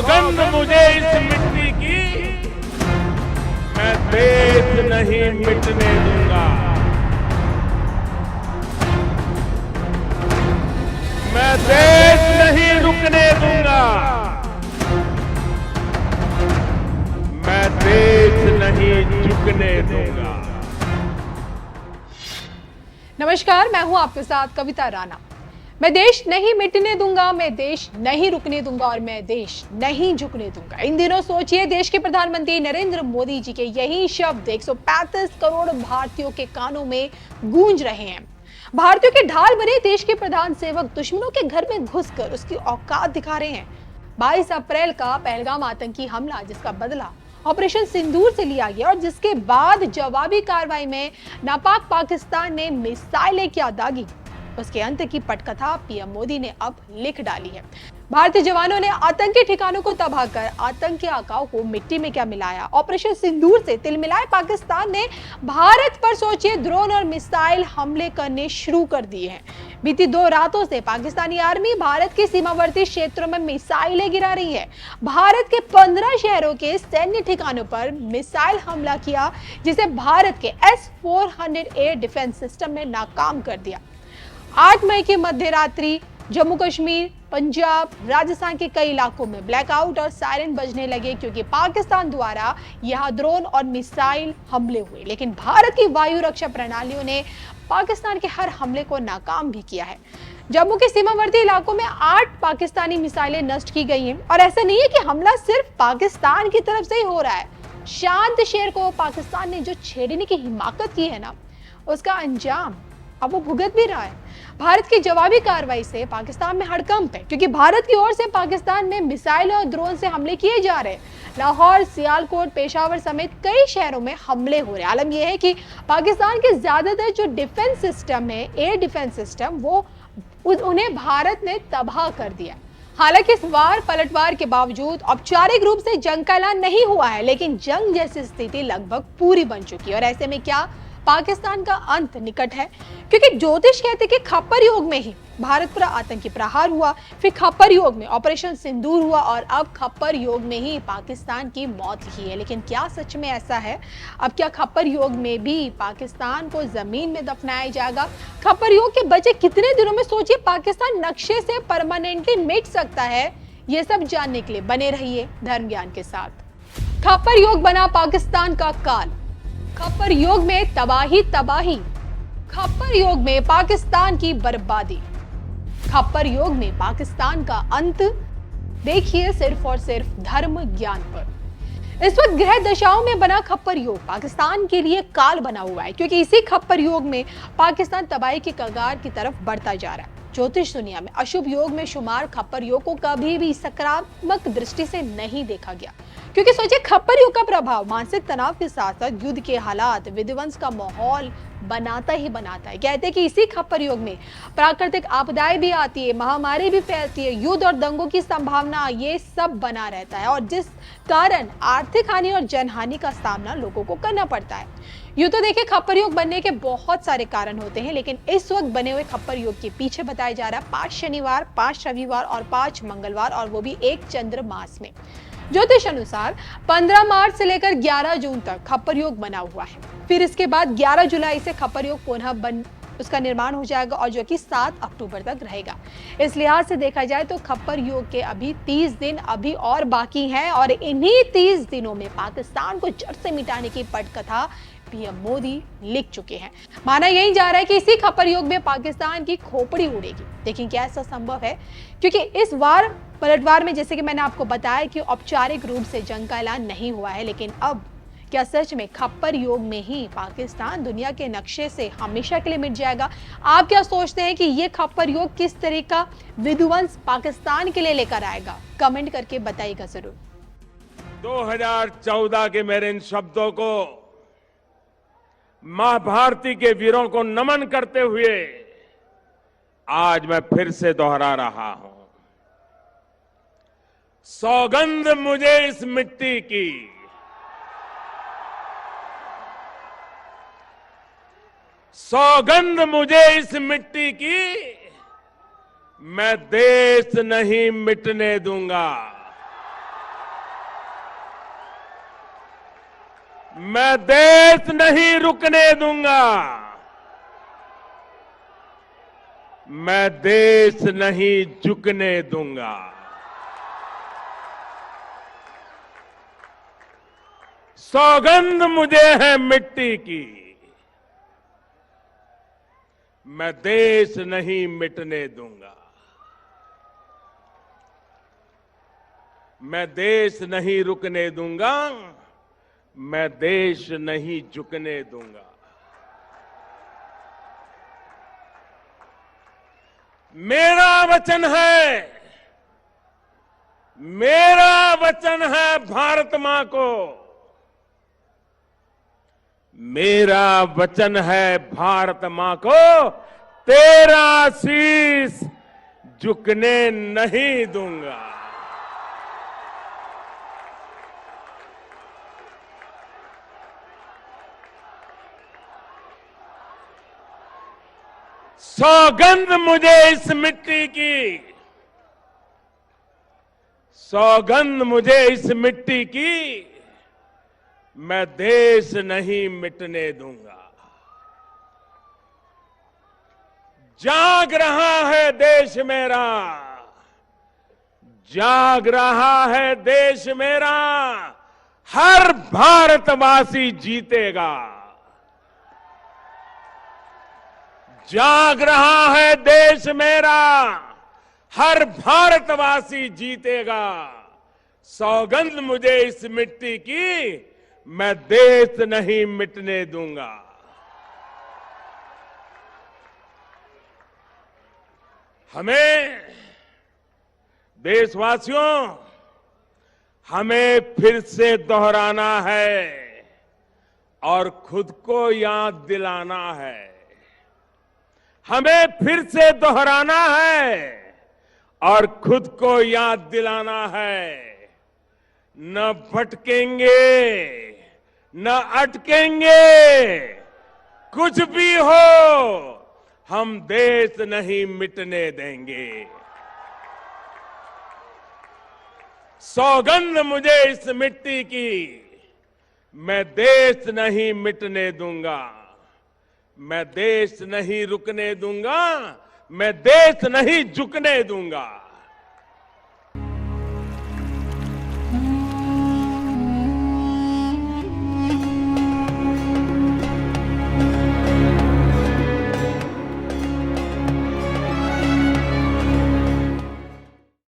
सौगंध मुझे इस मिट्टी की, मैं देश नहीं मिटने दूंगा। मैं देश नहीं रुकने दूंगा। मैं देश नहीं झुकने दूंगा। नमस्कार, मैं हूं आपके साथ कविता राणा। मैं देश नहीं मिटने दूंगा, मैं देश नहीं रुकने दूंगा और मैं देश नहीं झुकने दूंगा। इन दिनों सोचिए, देश के प्रधानमंत्री नरेंद्र मोदी जी के यही शब्द 135 करोड़ भारतीयों के कानों में गूंज रहे हैं। भारतीयों के ढाल बने देश के प्रधान सेवक दुश्मनों के घर में घुसकर उसकी औकात दिखा रहे हैं। 22 अप्रैल का पहलगाम आतंकी हमला, जिसका बदला ऑपरेशन सिंदूर से लिया गया और जिसके बाद जवाबी कार्रवाई में नापाक पाकिस्तान ने मिसाइलें क्या दागी, उसके अंत की पटकथा पीएम मोदी ने अब लिख डाली है। भारतीय जवानों ने आतंकी ठिकानों को तबाह कर आतंकी आकाओं को मिट्टी में क्या मिलाया। ऑपरेशन सिंदूर से तिलमिलाए पाकिस्तान ने भारत पर सोचिए ड्रोन और मिसाइल हमले करने शुरू कर दिए हैं। बीती 2 रातों से पाकिस्तानी आर्मी भारत के सीमावर्ती क्षेत्रों में मिसाइलें गिरा रही है। भारत के 15 शहरों के सैन्य ठिकानों पर मिसाइल हमला किया, जिसे भारत के S-400 एयर डिफेंस सिस्टम ने नाकाम कर दिया। 8 मई की मध्य रात्रि जम्मू कश्मीर, पंजाब, राजस्थान के कई इलाकों में ब्लैकआउट और सायरन बजने लगे, क्योंकि पाकिस्तान द्वारा यहां ड्रोन और मिसाइल हमले हुए। लेकिन भारत की वायु रक्षा प्रणालियों ने पाकिस्तान के हर हमले को नाकाम भी किया है। जम्मू के सीमावर्ती इलाकों में 8 पाकिस्तानी मिसाइलें नष्ट की गई हैं। और ऐसा नहीं है कि हमला सिर्फ पाकिस्तान की तरफ से ही हो रहा है। शांत शेर को पाकिस्तान ने जो छेड़ने की हिमाकत की है ना, उसका अंजाम अब वो भुगत भी रहा है। भारत की जवाबी कार्रवाई से पाकिस्तान में हड़कंप है, क्योंकि भारत की ओर से पाकिस्तान में मिसाइल और ड्रोन से हमले किए जा रहे हैं। लाहौर, सियालकोट, पेशावर समेत कई शहरों में हमले हो रहे हैं। आलम यह है कि पाकिस्तान के ज्यादातर जो डिफेंस सिस्टम है, एयर डिफेंस सिस्टम, वो उन्हें भारत ने तबाह कर दिया। हालांकि इस वार पलटवार के बावजूद औपचारिक रूप से जंग का ऐलान नहीं हुआ है, लेकिन जंग जैसी स्थिति लगभग पूरी बन चुकी है। और ऐसे में क्या पाकिस्तान का अंत निकट है, क्योंकि ज्योतिष कहते कि खप्पर योग में ही भारत पर आतंकी प्रहार हुआ, फिर खप्पर योग में ऑपरेशन सिंदूर हुआ और अब खप्पर योग में ही पाकिस्तान की मौत लिखी है। लेकिन क्या सच में ऐसा है? अब क्या खप्पर योग में भी पाकिस्तान को जमीन में दफनाया जाएगा? खप्पर योग के बचे कितने दिनों में सोचिए पाकिस्तान नक्शे से परमानेंटली मिट सकता है। ये सब जानने के लिए बने रहिए धर्म ज्ञान के साथ। खप्पर योग बना पाकिस्तान का काल, खप्पर योग में तबाही तबाही, खप्पर योग में पाकिस्तान की बर्बादी, खप्पर योग में पाकिस्तान का अंत। देखिए सिर्फ और सिर्फ धर्म ज्ञान पर। इस वक्त ग्रह दशाओं में बना खप्पर योग पाकिस्तान के लिए काल बना हुआ है, क्योंकि इसी खप्पर योग में पाकिस्तान तबाही की कगार की तरफ बढ़ता जा रहा है। ज्योतिष दुनिया में अशुभ योग में शुमार खप्पर योग को कभी भी सकारात्मक दृष्टि से नहीं देखा गया, क्योंकि सोचिए खप्पर योग का प्रभाव मानसिक तनाव के साथ साथ युद्ध के हालात, विध्वंस का माहौल बनाता ही बनाता है। कहते हैं कि इसी खप्पर योग में प्राकृतिक आपदाएं भी आती है, महामारी भी फैलती है, युद्ध और दंगों की संभावना, ये सब बना रहता है, और जिस कारण आर्थिक हानि और जनहानि का सामना लोगों को करना पड़ता है। यूं तो देखिए खप्पर योग बनने के बहुत सारे कारण होते हैं, लेकिन इस वक्त बने हुए खप्पर योग के पीछे बताया जा रहा है 5 शनिवार, 5 रविवार और 5 मंगलवार, और वो भी 1 चंद्र मास में। ज्योतिष अनुसार 15 मार्च से लेकर 11 जून तक खप्पर योग बना हुआ है। फिर इसके बाद 11 जुलाई से खप्पर योग पुनः उसका निर्माण हो जाएगा, और जो कि 7 अक्टूबर तक रहेगा। इस लिहाज से देखा जाए तो खप्पर योग के अभी 30 दिन अभी और बाकी हैं, और इन्हीं 30 दिनों में पाकिस्तान को जड़ से मिटाने की पटकथा पीएम मोदी लिख चुके हैं। माना यही जा रहा है कि इसी खप्पर योग में पाकिस्तान की खोपड़ी उड़ेगी। लेकिन क्या ऐसा संभव है? क्योंकि इस वार पलटवार में, जैसे कि मैंने आपको बताया, कि औपचारिक रूप से जंग का ऐलान नहीं हुआ है, लेकिन अब क्या सच में खप्पर योग में ही पाकिस्तान दुनिया के नक्शे से हमेशा के लिए मिट जाएगा? आप क्या सोचते हैं कि ये खप्पर योग किस तरह का विध्वंस पाकिस्तान के लिए लेकर आएगा? कमेंट करके बताइएगा जरूर। 2014 के मेरे इन शब्दों को मां भारती के वीरों को नमन करते हुए आज मैं फिर से दोहरा रहा हूं। सौगंध मुझे इस मिट्टी की, सौगंध मुझे इस मिट्टी की, मैं देश नहीं मिटने दूंगा। मैं देश नहीं रुकने दूंगा। मैं देश नहीं झुकने दूंगा। सौगंध मुझे है मिट्टी की, मैं देश नहीं मिटने दूंगा। मैं देश नहीं रुकने दूंगा, मैं देश नहीं झुकने दूंगा। मेरा वचन है भारत मां को, मेरा वचन है भारत मां को, तेरा शीश झुकने नहीं दूंगा। सौगंध मुझे इस मिट्टी की, सौगंध मुझे इस मिट्टी की, मैं देश नहीं मिटने दूंगा। जाग रहा है देश मेरा, जाग रहा है देश मेरा, हर भारतवासी जीतेगा। जाग रहा है देश मेरा, हर भारतवासी जीतेगा। सौगंध मुझे इस मिट्टी की, मैं देश नहीं मिटने दूंगा। हमें देशवासियों, हमें फिर से दोहराना है और खुद को याद दिलाना है। हमें फिर से दोहराना है और खुद को याद दिलाना है। न भटकेंगे, न अटकेंगे, कुछ भी हो, हम देश नहीं मिटने देंगे। सौगंध मुझे इस मिट्टी की, मैं देश नहीं मिटने दूंगा। मैं देश नहीं रुकने दूंगा, मैं देश नहीं झुकने दूंगा।